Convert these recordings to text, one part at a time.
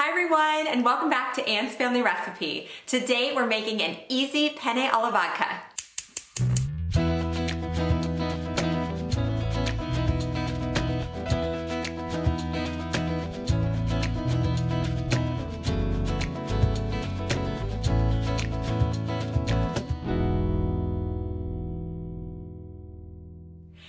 Hi everyone, and welcome back to Anne's Family Recipe. Today we're making an easy penne alla vodka.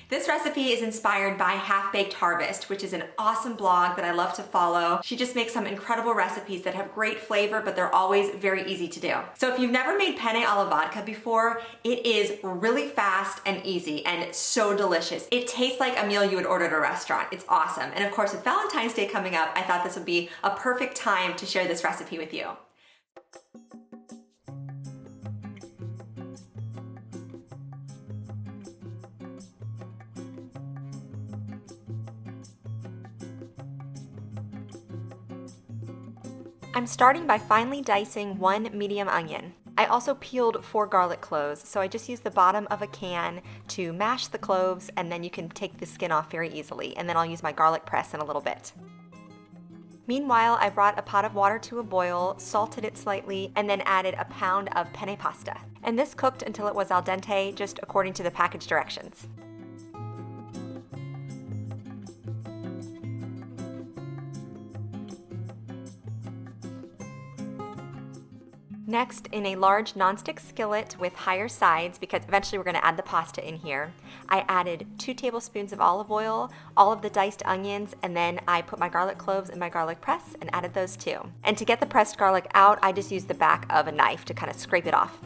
This recipe is inspired by Half-Baked Harvest, which is an awesome blog that I love to follow. She just makes some incredible recipes that have great flavor, but they're always very easy to do. So if you've never made penne alla vodka before, it is really fast and easy and so delicious. It tastes like a meal you would order at a restaurant. It's awesome. And of course, with Valentine's Day coming up, I thought this would be a perfect time to share this recipe with you. I'm starting by finely dicing one medium onion. I also peeled 4 garlic cloves, so I just used the bottom of a can to mash the cloves, and then you can take the skin off very easily, and then I'll use my garlic press in a little bit. Meanwhile, I brought a pot of water to a boil, salted it slightly, and then added a pound of penne pasta. And this cooked until it was al dente, just according to the package directions. Next, in a large nonstick skillet with higher sides, because eventually we're going to add the pasta in here, I added 2 tablespoons of olive oil, all of the diced onions, and then I put my garlic cloves in my garlic press and added those too. And to get the pressed garlic out, I just used the back of a knife to kind of scrape it off.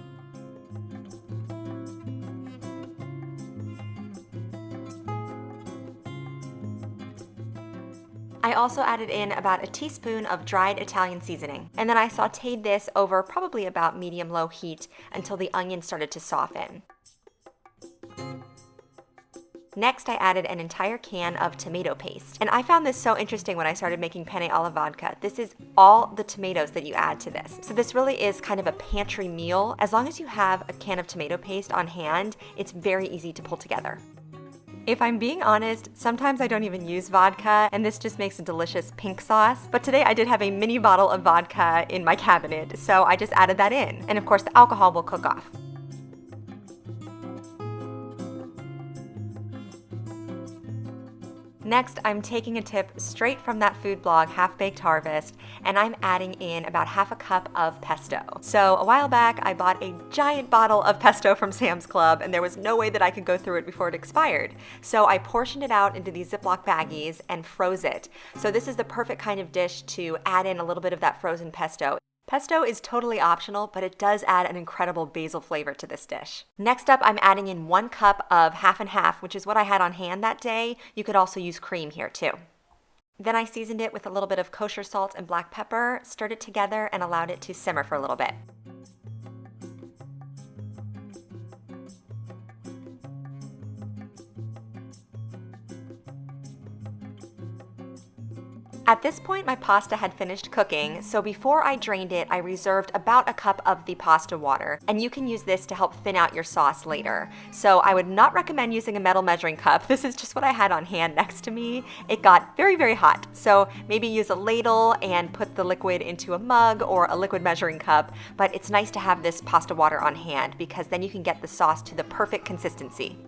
I also added in about a teaspoon of dried Italian seasoning, and then I sauteed this over probably about medium-low heat until the onion started to soften. Next, I added an entire can of tomato paste, and I found this so interesting when I started making penne alla vodka. This is all the tomatoes that you add to this. So this really is kind of a pantry meal. As long as you have a can of tomato paste on hand, it's very easy to pull together. If I'm being honest, sometimes I don't even use vodka, and this just makes a delicious pink sauce. But today I did have a mini bottle of vodka in my cabinet, so I just added that in. And of course the alcohol will cook off. Next, I'm taking a tip straight from that food blog, Half-Baked Harvest, and I'm adding in about half a cup of pesto. So a while back, I bought a giant bottle of pesto from Sam's Club, and there was no way that I could go through it before it expired. So I portioned it out into these Ziploc baggies and froze it. So this is the perfect kind of dish to add in a little bit of that frozen pesto. Pesto is totally optional, but it does add an incredible basil flavor to this dish. Next up, I'm adding in 1 cup of half and half, which is what I had on hand that day. You could also use cream here too. Then I seasoned it with a little bit of kosher salt and black pepper, stirred it together, and allowed it to simmer for a little bit. At this point, my pasta had finished cooking, so before I drained it, I reserved about a cup of the pasta water, and you can use this to help thin out your sauce later. So I would not recommend using a metal measuring cup. This is just what I had on hand next to me. It got very, very hot, so maybe use a ladle and put the liquid into a mug or a liquid measuring cup, but it's nice to have this pasta water on hand because then you can get the sauce to the perfect consistency.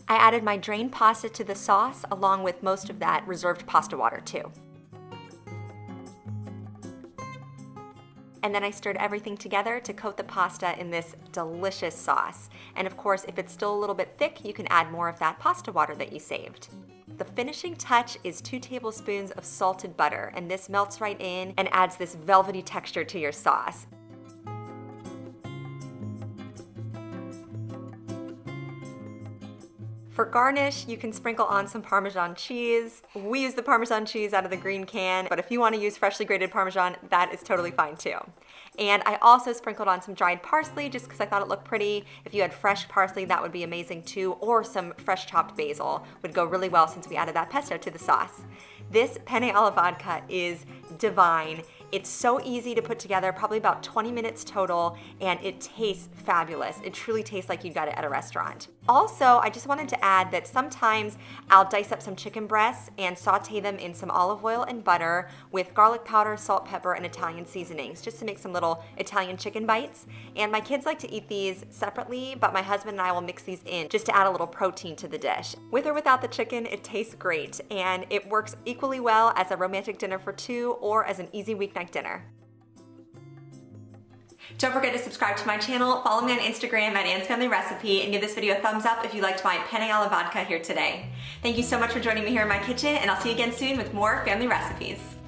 I added my drained pasta to the sauce along with most of that reserved pasta water too. And then I stirred everything together to coat the pasta in this delicious sauce. And of course, if it's still a little bit thick, you can add more of that pasta water that you saved. The finishing touch is 2 tablespoons of salted butter, and this melts right in and adds this velvety texture to your sauce. For garnish, you can sprinkle on some Parmesan cheese. We use the Parmesan cheese out of the green can, but if you want to use freshly grated Parmesan, that is totally fine too. And I also sprinkled on some dried parsley just because I thought it looked pretty. If you had fresh parsley, that would be amazing too, or some fresh chopped basil would go really well since we added that pesto to the sauce. This penne alla vodka is divine. It's so easy to put together, probably about 20 minutes total, and it tastes fabulous. It truly tastes like you got it at a restaurant. Also, I just wanted to add that sometimes I'll dice up some chicken breasts and saute them in some olive oil and butter with garlic powder, salt, pepper, and Italian seasonings, just to make some little Italian chicken bites. And my kids like to eat these separately, but my husband and I will mix these in just to add a little protein to the dish. With or without the chicken, it tastes great, and it works equally well as a romantic dinner for two or as an easy weeknight dinner. Don't forget to subscribe to my channel, follow me on Instagram at Anne's Family Recipe, and give this video a thumbs up if you liked my penne alla vodka here today. Thank you so much for joining me here in my kitchen, and I'll see you again soon with more family recipes.